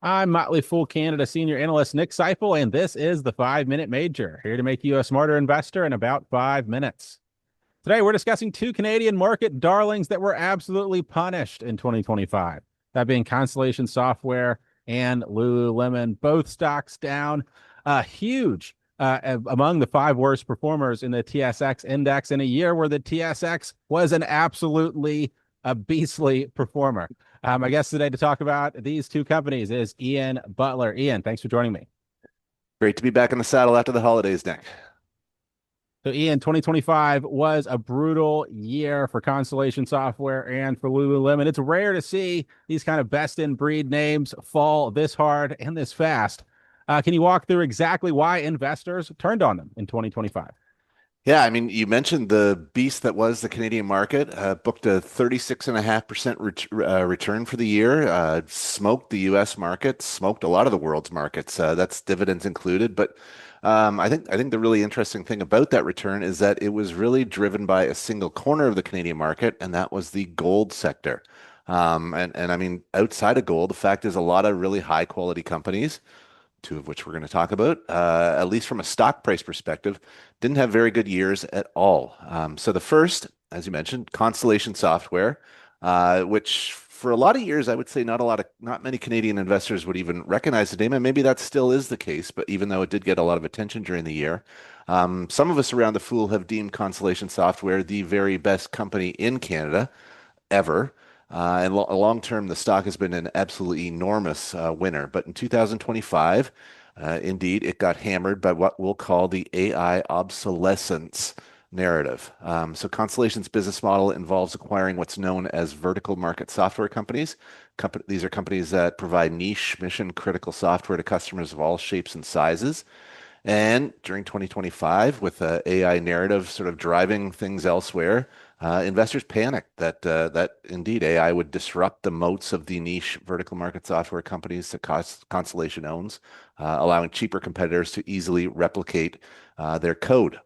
I'm Motley Fool Canada senior analyst Nick Seifel, and this is the 5 Minute Major, here to make you a smarter investor in about 5 minutes. Today, we're discussing two Canadian market darlings that were absolutely punished in 2025. That being Constellation Software and Lululemon, both stocks down huge among the five worst performers in the TSX index in a year where the TSX was an absolutely a beastly performer. My guest today to talk about these two companies is Ian Butler. Ian, thanks for joining me. Great to be back in the saddle after the holidays, Nick. So, Ian, 2025 was a brutal year for Constellation Software and for Lululemon. It's rare to see these kind of best in breed names fall this hard and this fast. Can you walk through exactly why investors turned on them in 2025? Yeah, I mean, you mentioned the beast that was the Canadian market, booked a 36.5% return for the year, smoked the US market, smoked a lot of the world's markets. That's dividends included. But I think the really interesting thing about that return is that it was really driven by a single corner of the Canadian market, and that was the gold sector. And I mean, outside of gold, the fact is a lot of really high quality companies, two of which we're going to talk about, at least from a stock price perspective, didn't have very good years at all. So the first, as you mentioned, Constellation Software, which for a lot of years, I would say not many Canadian investors would even recognize the name, and maybe that still is the case. But even though it did get a lot of attention during the year, some of us around the Fool have deemed Constellation Software the very best company in Canada ever. And long term, the stock has been an absolutely enormous winner. But in 2025, indeed, it got hammered by what we'll call the AI obsolescence narrative. So Constellation's business model involves acquiring what's known as vertical market software companies. These are companies that provide niche, mission-critical software to customers of all shapes and sizes. And during 2025, with the AI narrative sort of driving things elsewhere, investors panicked that indeed AI would disrupt the moats of the niche vertical market software companies that Constellation owns, allowing cheaper competitors to easily replicate their code.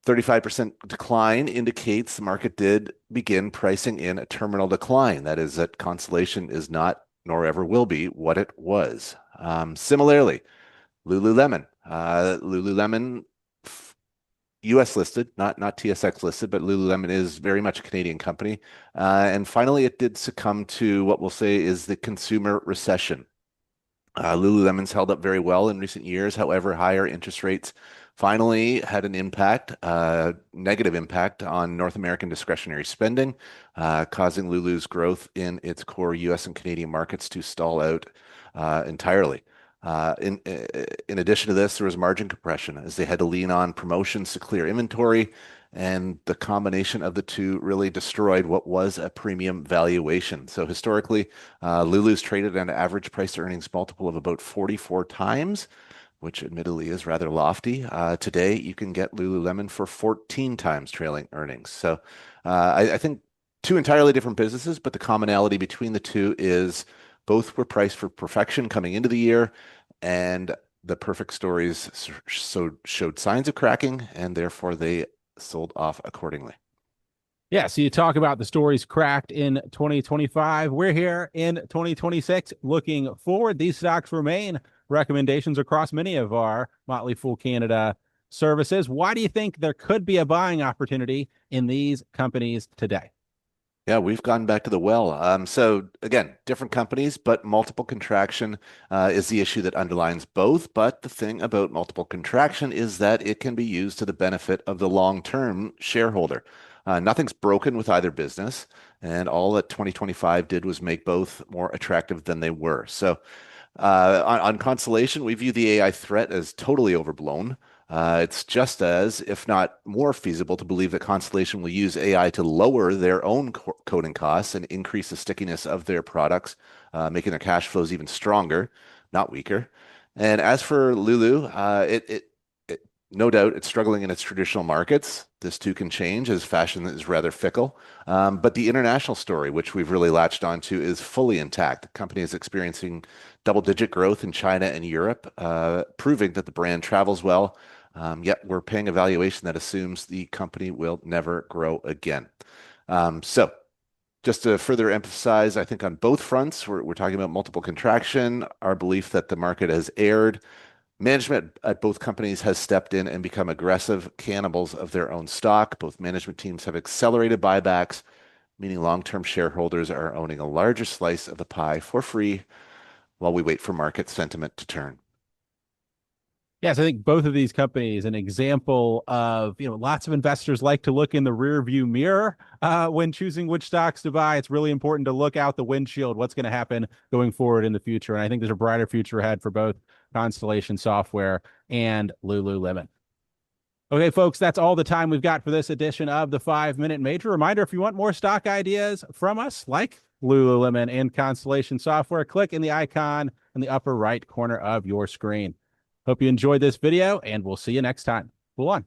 35% decline indicates the market did begin pricing in a terminal decline. That is, that Constellation is not, nor ever will be, what it was. Similarly, Lululemon. Lululemon, US listed, not TSX listed, but Lululemon is very much a Canadian company. And finally, it did succumb to what we'll say is the consumer recession. Lululemon's held up very well in recent years. However, higher interest rates finally had an impact, negative impact on North American discretionary spending, causing Lulu's growth in its core US and Canadian markets to stall out entirely. In addition to this, there was margin compression as they had to lean on promotions to clear inventory, and the combination of the two really destroyed what was a premium valuation. So historically, Lulu's traded at an average price to earnings multiple of about 44 times, which admittedly is rather lofty. Today, you can get Lululemon for 14 times trailing earnings. So I think two entirely different businesses, but the commonality between the two is both were priced for perfection coming into the year, and the perfect stories showed signs of cracking, and therefore they sold off accordingly. Yeah, so you talk about the stories cracked in 2025. We're here in 2026 looking forward. These stocks remain recommendations across many of our Motley Fool Canada services. Why do you think there could be a buying opportunity in these companies today? Yeah, we've gone back to the well. So again, different companies, but multiple contraction is the issue that underlines both. But the thing about multiple contraction is that it can be used to the benefit of the long-term shareholder. Nothing's broken with either business, and all that 2025 did was make both more attractive than they were. So on Constellation, we view the AI threat as totally overblown. It's just as, if not more feasible, to believe that Constellation will use AI to lower their own coding costs and increase the stickiness of their products, making their cash flows even stronger, not weaker. And as for Lulu, no doubt it's struggling in its traditional markets. This too can change as fashion is rather fickle. But the international story, which we've really latched onto, is fully intact. The company is experiencing double-digit growth in China and Europe, proving that the brand travels well. Yet we're paying a valuation that assumes the company will never grow again. So Just to further emphasize, I think on both fronts, we're talking about multiple contraction, our belief that the market has erred. Management at both companies has stepped in and become aggressive cannibals of their own stock. Both management teams have accelerated buybacks, meaning long-term shareholders are owning a larger slice of the pie for free while we wait for market sentiment to turn. Yes, I think both of these companies an example of, lots of investors like to look in the rear view mirror when choosing which stocks to buy. It's really important to look out the windshield, what's going to happen going forward in the future. And I think there's a brighter future ahead for both Constellation Software and Lululemon. Okay, folks, that's all the time we've got for this edition of the 5 Minute Major. Reminder, if you want more stock ideas from us, like Lululemon and Constellation Software, click in the icon in the upper right corner of your screen. Hope you enjoyed this video, and we'll see you next time. Cool on.